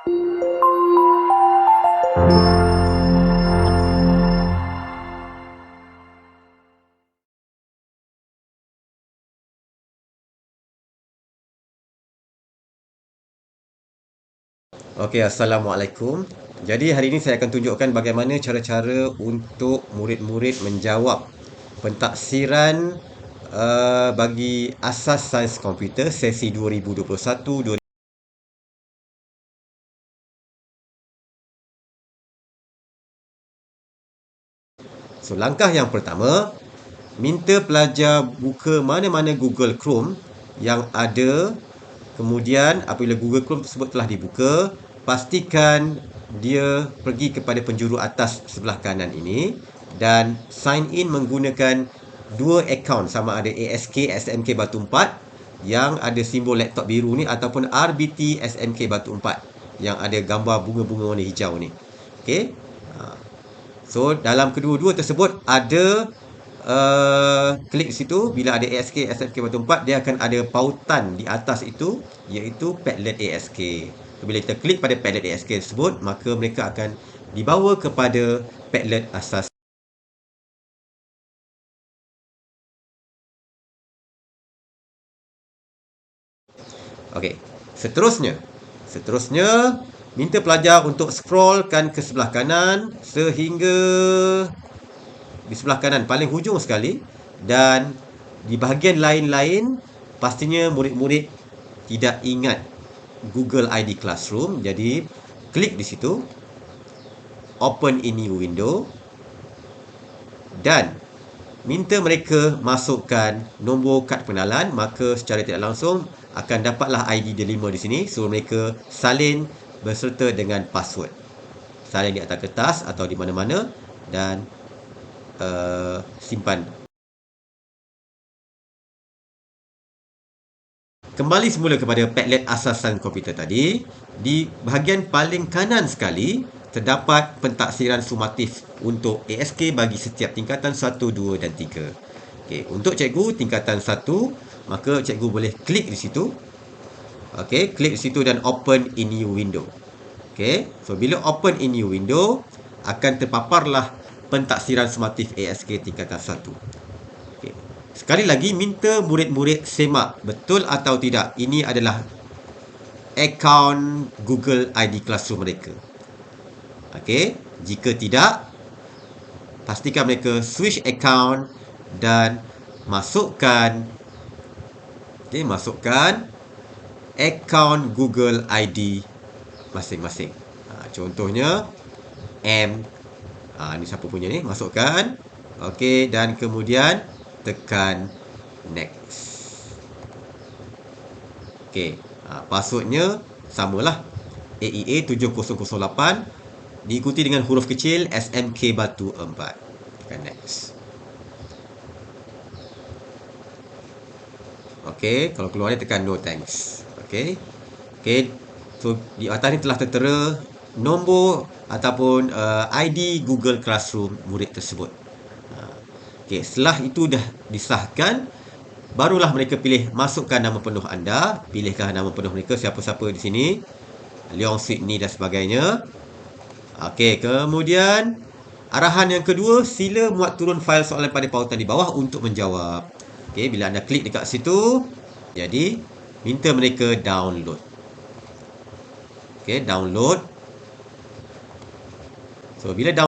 Okey, Assalamualaikum. Jadi hari ini saya akan tunjukkan bagaimana cara-cara untuk murid-murid menjawab pentaksiran bagi asas sains komputer sesi 2021. So, langkah yang pertama, minta pelajar buka mana-mana Google Chrome yang ada. Kemudian apabila Google Chrome tersebut telah dibuka, pastikan dia pergi kepada penjuru atas sebelah kanan ini dan sign in menggunakan dua akaun, sama ada ASK SMK Batu 4 yang ada simbol laptop biru ni ataupun RBT SMK Batu 4 yang ada gambar bunga-bunga warna hijau ni. Okey. So dalam kedua-dua tersebut ada klik di situ. Bila ada ASK SMK Batu 4, dia akan ada pautan di atas itu, iaitu Padlet ASK. Bila kita klik pada Padlet ASK tersebut, maka mereka akan dibawa kepada Padlet asas. Okey. Seterusnya minta pelajar untuk scrollkan ke sebelah kanan sehingga di sebelah kanan paling hujung sekali, dan di bahagian lain-lain pastinya murid-murid tidak ingat Google ID Classroom. Jadi klik di situ, open in new window, dan minta mereka masukkan nombor kad pengenalan. Maka secara tidak langsung akan dapatlah ID dia 5 di sini. Suruh mereka salin berserta dengan password. Salin di atas kertas atau di mana-mana dan simpan. Kembali semula kepada Padlet asas sains komputer tadi. Di bahagian paling kanan sekali terdapat pentaksiran sumatif untuk ASK bagi setiap tingkatan 1, 2 dan 3. Okey, untuk cikgu tingkatan 1, maka cikgu boleh klik di situ. Okey, klik di situ dan open in new window. Okey, so bila open in new window, akan terpaparlah pentaksiran sumatif ASK tingkatan 1. Okay. Sekali lagi, minta murid-murid semak betul atau tidak ini adalah akaun Google ID Classroom mereka. Okey, jika tidak, pastikan mereka switch account dan masukkan akaun Google ID masing-masing. Contohnya M. Ni siapa punya ni? Masukkan. Okey, dan kemudian tekan next. Okey, passwordnya samalah, AEA 7008 diikuti dengan huruf kecil SMK Batu 4. Tekan next. Okey, kalau keluar ni tekan no thanks. Okey. Okey, so di atas ni telah tertera nombor ataupun ID Google Classroom murid tersebut. Okey, setelah itu dah disahkan, barulah mereka pilih masukkan nama penuh anda. Pilihkan nama penuh mereka, siapa-siapa di sini, Leong Sydney dan sebagainya. Okey, kemudian arahan yang kedua, sila muat turun fail soalan pada pautan di bawah untuk menjawab. Okey, bila anda klik dekat situ, jadi minta mereka download. Okey, download. So bila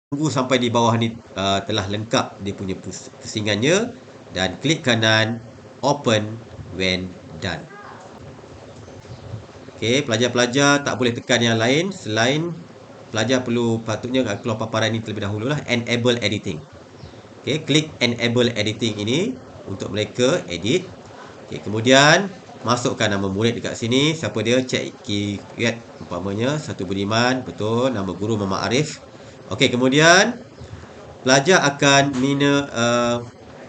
tunggu sampai di bawah ni telah lengkap dia punya pusingannya, dan klik kanan open when done. Okey, pelajar-pelajar tak boleh tekan yang lain selain pelajar patutnya keluar paparan ini terlebih dahulu lah, enable editing. Okey, klik enable editing ini untuk mereka edit. Okey, kemudian masukkan nama murid dekat sini. Siapa dia? Cik Kiyat umpamanya, Satu Budiman, betul. Nama guru Muhammad Arif. Okey, kemudian pelajar akan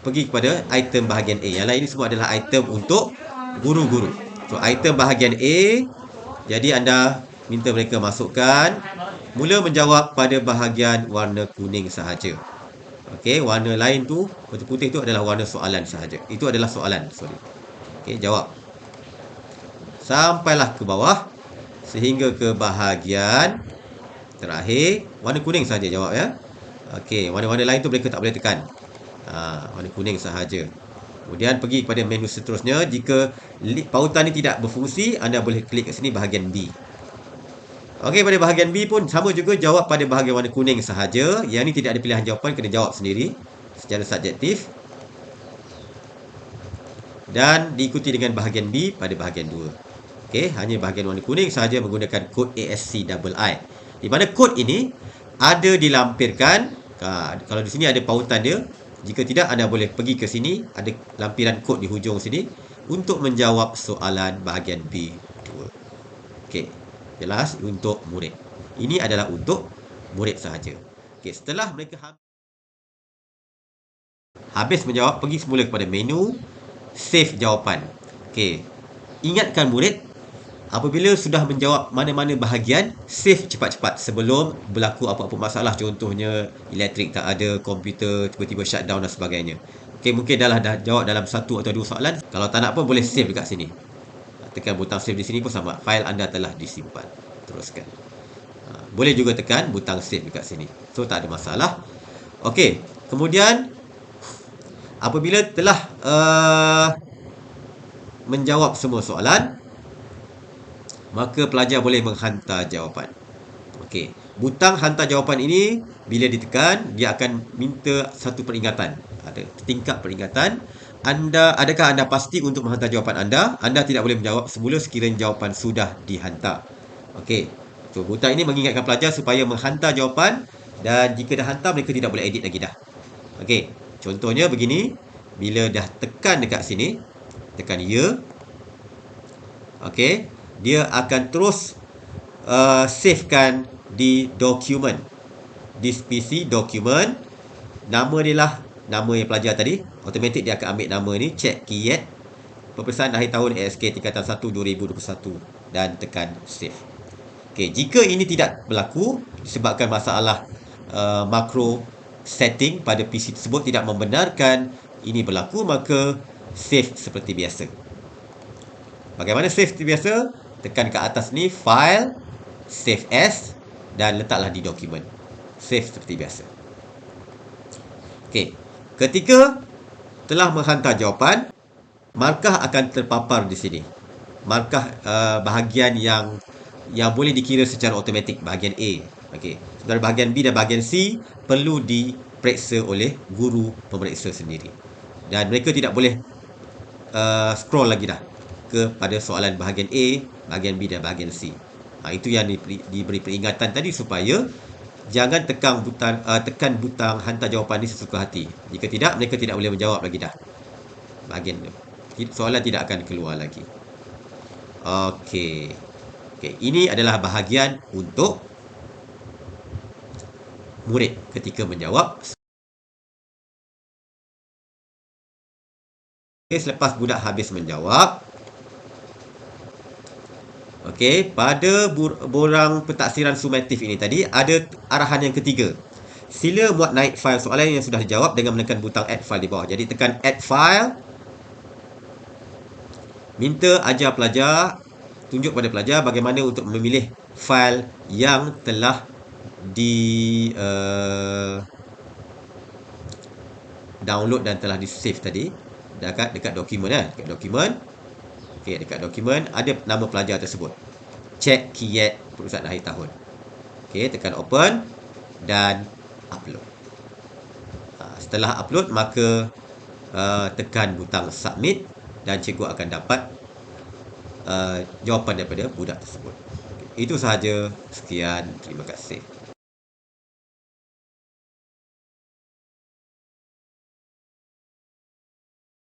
pergi kepada item bahagian A. Yang lain ini semua adalah item untuk guru-guru. So, item bahagian A, jadi anda minta mereka masukkan, mula menjawab pada bahagian warna kuning sahaja. Okey, warna lain tu, putih-putih tu adalah warna soalan sahaja. Itu adalah soalan, sorry. Okey, jawab. sampailah ke bawah sehingga ke bahagian terakhir. Warna kuning saja jawab ya. Okey, warna-warna lain tu mereka tak boleh tekan. Warna kuning sahaja. Kemudian pergi kepada menu seterusnya. Jika pautan ni tidak berfungsi, anda boleh klik kat sini bahagian B. Okey, pada bahagian B pun sama juga, jawab pada bahagian warna kuning sahaja. Yang ni tidak ada pilihan jawapan, kena jawab sendiri secara subjektif. Dan diikuti dengan bahagian B pada bahagian 2. Okey, hanya bahagian warna kuning sahaja menggunakan kod ASCII. Di mana kod ini ada dilampirkan. Kalau di sini ada pautan dia. Jika tidak, anda boleh pergi ke sini, ada lampiran kod di hujung sini untuk menjawab soalan bahagian B2. Okey, jelas untuk murid. Ini adalah untuk murid sahaja. Okey, setelah mereka habis menjawab, pergi semula kepada menu save jawapan. Okey, ingatkan murid, apabila sudah menjawab mana-mana bahagian, save cepat-cepat sebelum berlaku apa-apa masalah. Contohnya, elektrik tak ada, komputer tiba-tiba shutdown dan sebagainya. Okey, mungkin dah jawab dalam 1 atau 2 soalan. Kalau tak nak pun boleh save dekat sini. Tekan butang save di sini pun sama. Fail anda telah disimpan. Teruskan. Boleh juga tekan butang save dekat sini. So, tak ada masalah. Okey, kemudian apabila telah menjawab semua soalan, maka pelajar boleh menghantar jawapan. Okey, butang hantar jawapan ini bila ditekan, dia akan minta satu peringatan. Ada tingkat peringatan. Adakah anda pasti untuk menghantar jawapan anda? Anda tidak boleh menjawab semula sekiranya jawapan sudah dihantar. Okey, so butang ini mengingatkan pelajar supaya menghantar jawapan, dan jika dah hantar, mereka tidak boleh edit lagi dah. Okey, contohnya begini. Bila dah tekan dekat sini, tekan ya. Okey, dia akan terus savekan di dokumen. This PC document. Nama dia lah nama yang pelajar tadi. Automatik dia akan ambil nama ni, check keyet peperiksaan akhir tahun ASK tingkatan 1 2021 dan tekan save. Okey, jika ini tidak berlaku disebabkan masalah makro setting pada PC tersebut tidak membenarkan ini berlaku, maka save seperti biasa. Bagaimana save seperti biasa? Tekan ke atas ni, file, save as, dan letaklah di dokumen. Save seperti biasa. Okey, ketika telah menghantar jawapan, markah akan terpapar di sini. Markah bahagian yang boleh dikira secara automatik, bahagian A. Okey, sementara bahagian B dan bahagian C perlu diperiksa oleh guru pemeriksa sendiri. Dan mereka tidak boleh scroll lagi dah kepada soalan bahagian A, bahagian B dan bahagian C. Itu yang diberi peringatan tadi supaya jangan tekan butang hantar jawapan ni sesuka hati. Jika tidak, mereka tidak boleh menjawab lagi dah. Bahagian soalan tidak akan keluar lagi. Okey. Okey, ini adalah bahagian untuk murid ketika menjawab. Okey, selepas budak habis menjawab, okey, pada borang pentaksiran sumatif ini tadi ada arahan yang ketiga. Sila muat naik fail soalan yang sudah dijawab dengan menekan butang add file di bawah. Jadi tekan add file. Minta ajar pelajar, tunjuk pada pelajar bagaimana untuk memilih fail yang telah di download dan telah di save tadi. Dekat dokumen dekat dokumen. Okey, dekat dokumen ada nama pelajar tersebut. Check keyet peperiksaan akhir tahun. Okey, tekan open dan upload. Setelah upload, maka tekan butang submit dan cikgu akan dapat jawapan daripada budak tersebut. Okey, itu sahaja. Sekian, terima kasih.